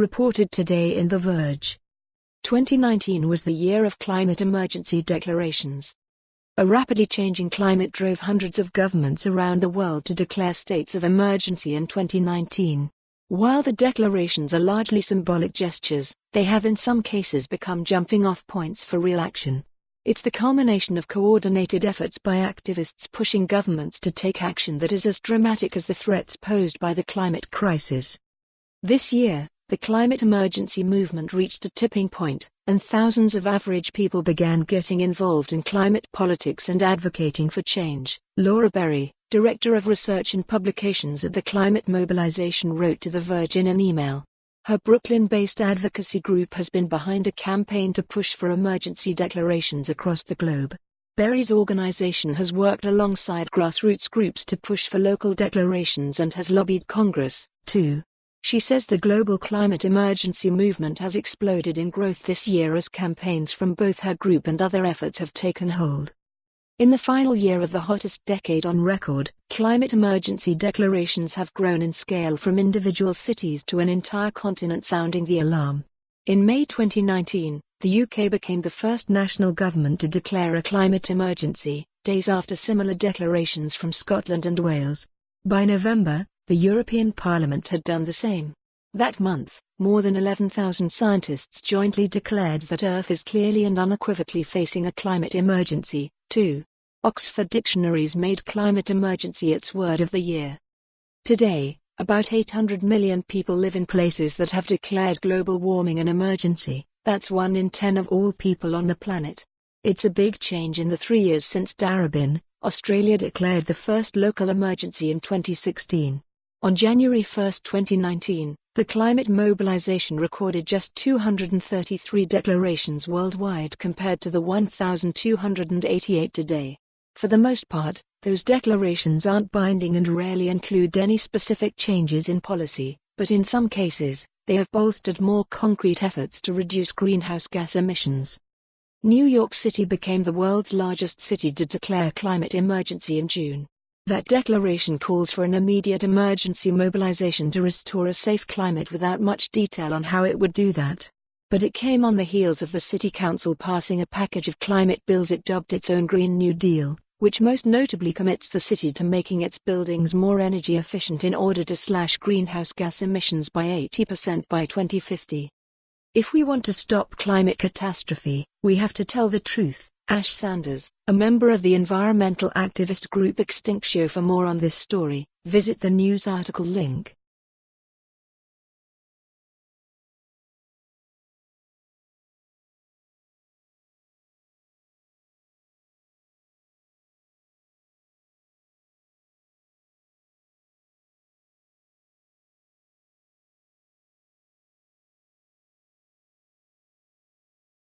reported today in The Verge. 2019 was the year of climate emergency declarations. A rapidly changing climate drove hundreds of governments around the world to declare states of emergency in 2019. While the declarations are largely symbolic gestures, they have in some cases become jumping-off points for real action. It's the culmination of coordinated efforts by activists pushing governments to take action that is as dramatic as the threats posed by the climate crisis. This year, the climate emergency movement reached a tipping point, and thousands of average people began getting involved in climate politics and advocating for change. Laura Berry, Director of Research and Publications at the Climate Mobilization, wrote to The Verge in an email. Her Brooklyn-based advocacy group has been behind a campaign to push for emergency declarations across the globe. Berry's organization has worked alongside grassroots groups to push for local declarations and has lobbied Congress, too. She says the global climate emergency movement has exploded in growth this year as campaigns from both her group and other efforts have taken hold. In the final year of the hottest decade on record, climate emergency declarations have grown in scale from individual cities to an entire continent sounding the alarm. In May 2019, the UK became the first national government to declare a climate emergency, days after similar declarations from Scotland and Wales. By November, the European Parliament had done the same. That month, more than 11,000 scientists jointly declared that Earth is clearly and unequivocally facing a climate emergency, too. Oxford Dictionaries made climate emergency its word of the year. Today, about 800 million people live in places that have declared global warming an emergency. That's 1 in 10 of all people on the planet. It's a big change in the 3 years since Darebin, Australia declared the first local emergency in 2016. On January 1, 2019, the climate mobilization recorded just 233 declarations worldwide compared to the 1,288 today. For the most part, those declarations aren't binding and rarely include any specific changes in policy, but in some cases, they have bolstered more concrete efforts to reduce greenhouse gas emissions. New York City became the world's largest city to declare climate emergency in June. That declaration calls for an immediate emergency mobilization to restore a safe climate without much detail on how it would do that. But it came on the heels of the City Council passing a package of climate bills it dubbed its own Green New Deal, which most notably commits the city to making its buildings more energy efficient in order to slash greenhouse gas emissions by 80% by 2050. If we want to stop climate catastrophe, we have to tell the truth. Ash Sanders, a member of the environmental activist group Extinctio. For more on this story, visit the news article link.